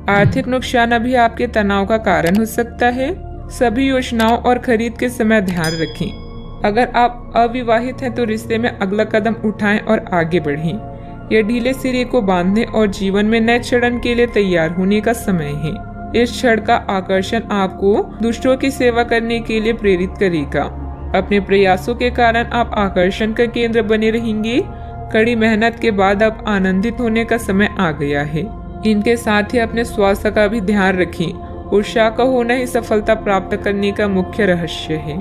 आर्थिक नुकसान अभी आपके तनाव का कारण हो सकता है। सभी योजनाओं और खरीद के समय ध्यान रखें। अगर आप अविवाहित हैं तो रिश्ते में अगला कदम उठाएं और आगे बढ़ें। यह ढीले सिरे को बांधने और जीवन में नए चरण के लिए तैयार होने का समय है। इस क्षण का आकर्षण आपको दूसरों की सेवा करने के लिए प्रेरित करेगा। अपने प्रयासों के कारण आप आकर्षण का केंद्र बने रहेंगे। कड़ी मेहनत के बाद अब आनंदित होने का समय आ गया है। इनके साथ ही अपने स्वास्थ्य का भी ध्यान रखें। उत्साह का होना ही सफलता प्राप्त करने का मुख्य रहस्य है।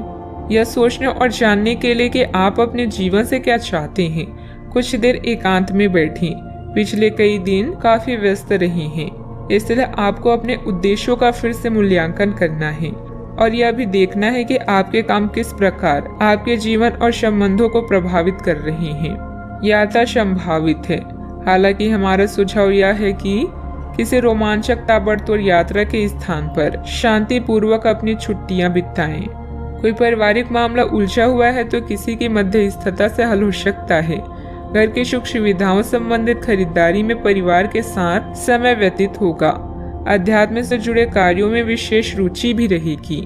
यह सोचने और जानने के लिए कि आप अपने जीवन से क्या चाहते हैं, कुछ देर एकांत में बैठें। पिछले कई दिन काफी व्यस्त रहे हैं, इसलिए आपको अपने उद्देश्यों का फिर से मूल्यांकन करना है और यह भी देखना है कि आपके काम किस प्रकार आपके जीवन और संबंधों को प्रभावित कर रहे हैं। यात्रा संभावित है, हालांकि हमारा सुझाव यह है कि किसी रोमांचक ताबड़तोड़ यात्रा के स्थान पर शांति पूर्वक अपनी छुट्टियां बिताएं। कोई पारिवारिक मामला उलझा हुआ है तो किसी की मध्यस्थता से हल हो सकता है। घर की सुख सुविधाओं संबंधित खरीदारी में परिवार के साथ समय व्यतीत होगा। अध्यात्म से जुड़े कार्यों में विशेष रुचि भी रहेगी।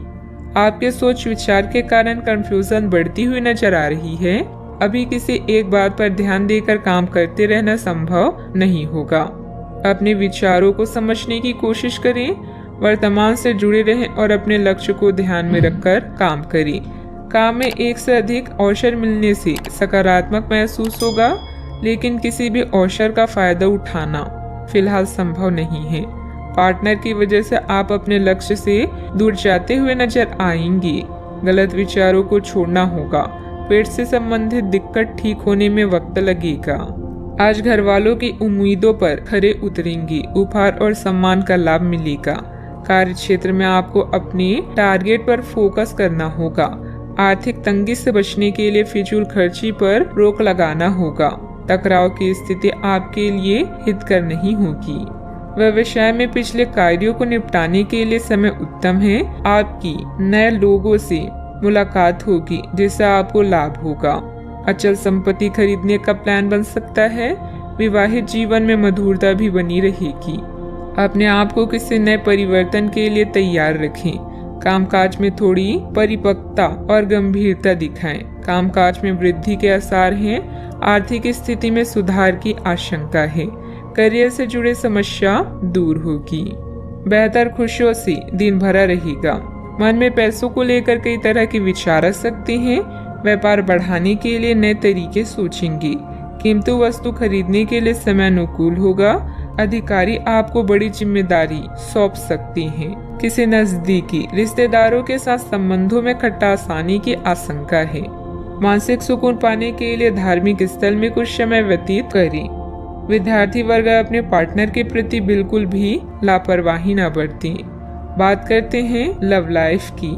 आपके सोच विचार के कारण कंफ्यूजन बढ़ती हुई नजर आ रही है। अभी किसी एक बात पर ध्यान देकर काम करते रहना संभव नहीं होगा। अपने विचारों को समझने की कोशिश करें, वर्तमान से जुड़े रहें और अपने लक्ष्य को ध्यान में रखकर काम करें। काम में एक से अधिक अवसर मिलने से सकारात्मक महसूस होगा, लेकिन किसी भी अवसर का फायदा उठाना फिलहाल संभव नहीं है। पार्टनर की वजह से आप अपने लक्ष्य से दूर जाते हुए नजर आएंगे। गलत विचारों को छोड़ना होगा। पेट से संबंधित दिक्कत ठीक होने में वक्त लगेगा। आज घर वालों की उम्मीदों पर खरे उतरेंगे। उपहार और सम्मान का लाभ मिलेगा। कार्य क्षेत्र में आपको अपने टारगेट पर फोकस करना होगा। आर्थिक तंगी से बचने के लिए फिजूल खर्ची पर रोक लगाना होगा। टकराव की स्थिति आपके लिए हितकर नहीं होगी। व्यवसाय में पिछले कार्यों को निपटाने के लिए समय उत्तम है। आपकी नए लोगों से मुलाकात होगी जिससे आपको लाभ होगा। अचल संपत्ति खरीदने का प्लान बन सकता है। विवाहित जीवन में मधुरता भी बनी रहेगी। अपने आप को किसी नए परिवर्तन के लिए तैयार रखें। कामकाज में थोड़ी परिपक्वता और गंभीरता दिखाएं। कामकाज में वृद्धि के आसार हैं। आर्थिक स्थिति में सुधार की आशंका है। करियर से जुड़े समस्या दूर होगी। बेहतर खुशियों से दिन भरा रहेगा। मन में पैसों को लेकर कई तरह के विचार आ सकते हैं। व्यापार बढ़ाने के लिए नए तरीके सोचेंगे। कीमती वस्तु खरीदने के लिए समय अनुकूल होगा। अधिकारी आपको बड़ी जिम्मेदारी सौंप सकते हैं। किसी नजदीकी रिश्तेदारों के साथ संबंधों में खटास आने की आशंका है। मानसिक सुकून पाने के लिए धार्मिक स्थल में कुछ समय व्यतीत करें। विद्यार्थी वर्ग अपने पार्टनर के प्रति बिल्कुल भी लापरवाही न बरतें। बात करते हैं लव लाइफ की।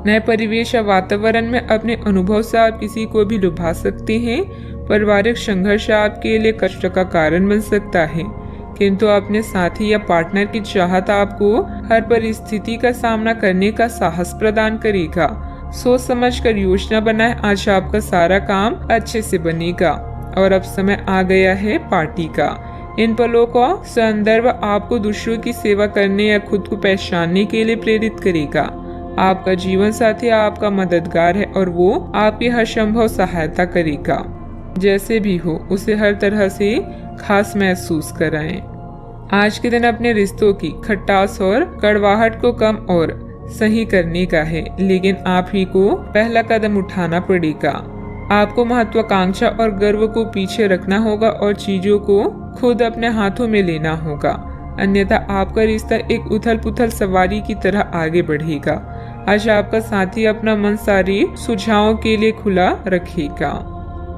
नए परिवेश या वातावरण में अपने अनुभव से आप किसी को भी लुभा सकते हैं। पारिवारिक संघर्ष आपके लिए कष्ट का कारण बन सकता है, किंतु अपने साथी या पार्टनर की चाहत आपको हर परिस्थिति का सामना करने का साहस प्रदान करेगा। सोच समझकर योजना बनाएं। आज आपका सारा काम अच्छे से बनेगा और अब समय आ गया है पार्टी का। इन पलों का संदर्भ आपको दूसरों की सेवा करने या खुद को पहचानने के लिए प्रेरित करेगा। आपका जीवन साथी आपका मददगार है और वो आपकी हर संभव सहायता करेगा। जैसे भी हो उसे हर तरह से खास महसूस कराएं। आज के दिन अपने रिश्तों की खटास और कड़वाहट को कम और सही करने का है, लेकिन आप ही को पहला कदम उठाना पड़ेगा। आपको महत्वाकांक्षा और गर्व को पीछे रखना होगा और चीजों को खुद अपने हाथों में लेना होगा, अन्यथा आपका रिश्ता एक उथल पुथल सवारी की तरह आगे बढ़ेगा। आज आपका साथी अपना मन सारे सुझावों के लिए खुला रखेगा।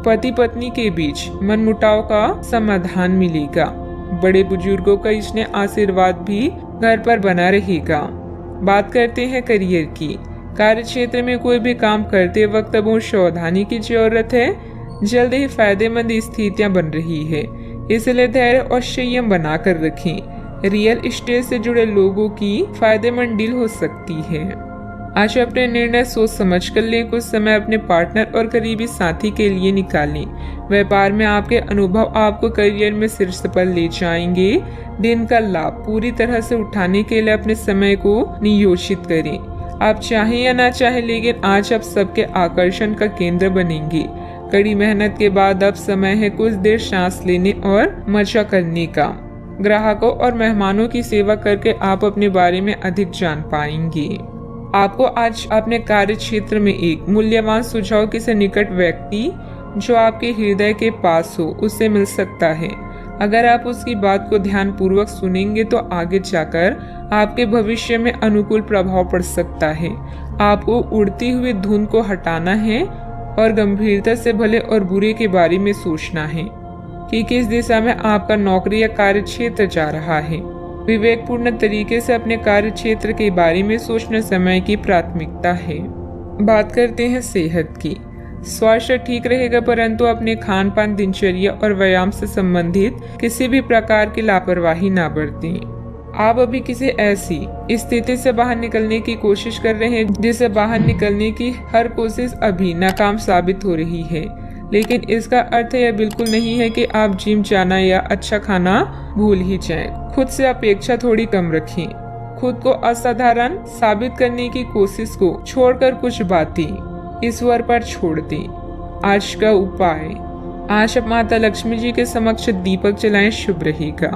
पति पत्नी के बीच मनमुटाव का समाधान मिलेगा। बड़े बुजुर्गों का स्नेह आशीर्वाद भी घर पर बना रहेगा। बात करते हैं करियर की। कार्य क्षेत्र में कोई भी काम करते वक्त बहुत सावधानी की जरूरत है। जल्द ही फायदेमंद स्थितियां बन रही है, इसलिए धैर्य और संयम बनाकर रखें। रियल एस्टेट से जुड़े लोगों की फायदेमंद डील हो सकती है। आज अपने निर्णय सोच समझ कर लें। कुछ समय अपने पार्टनर और करीबी साथी के लिए निकालें। व्यापार में आपके अनुभव आपको करियर में शीर्ष पर ले जाएंगे। दिन का लाभ पूरी तरह से उठाने के लिए अपने समय को नियोजित करें। आप चाहें या ना चाहें, लेकिन आज आप सबके आकर्षण का केंद्र बनेंगे। कड़ी मेहनत के बाद अब समय है कुछ देर सांस लेने और मजा करने का। ग्राहकों और मेहमानों की सेवा करके आप अपने बारे में अधिक जान पाएंगे। आपको आज अपने कार्य क्षेत्र में एक मूल्यवान सुझाव किसी निकट व्यक्ति जो आपके हृदय के पास हो उससे मिल सकता है। अगर आप उसकी बात को ध्यान पूर्वक सुनेंगे तो आगे जाकर आपके भविष्य में अनुकूल प्रभाव पड़ सकता है। आपको उड़ती हुई धुन को हटाना है और गंभीरता से भले और बुरे के बारे में सोचना है कि किस दिशा में आपका नौकरी या कार्य क्षेत्र जा रहा है। विवेकपूर्ण तरीके से अपने कार्य क्षेत्र के बारे में सोचना समय की प्राथमिकता है। बात करते हैं सेहत की। स्वास्थ्य ठीक रहेगा, परंतु अपने खान पान, दिनचर्या और व्यायाम से संबंधित किसी भी प्रकार की लापरवाही ना बरतें। आप अभी किसी ऐसी स्थिति से बाहर निकलने की कोशिश कर रहे हैं जिससे बाहर निकलने की हर कोशिश अभी नाकाम साबित हो रही है, लेकिन इसका अर्थ यह बिल्कुल नहीं है कि आप जिम जाना या अच्छा खाना भूल ही जाएं। खुद से अपेक्षा थोड़ी कम रखें। खुद को असाधारण साबित करने की कोशिश को छोड़कर कुछ बातें ईश्वर पर छोड़ दें। आज का उपाय, आज आप माता लक्ष्मी जी के समक्ष दीपक जलाएं, शुभ रहेगा।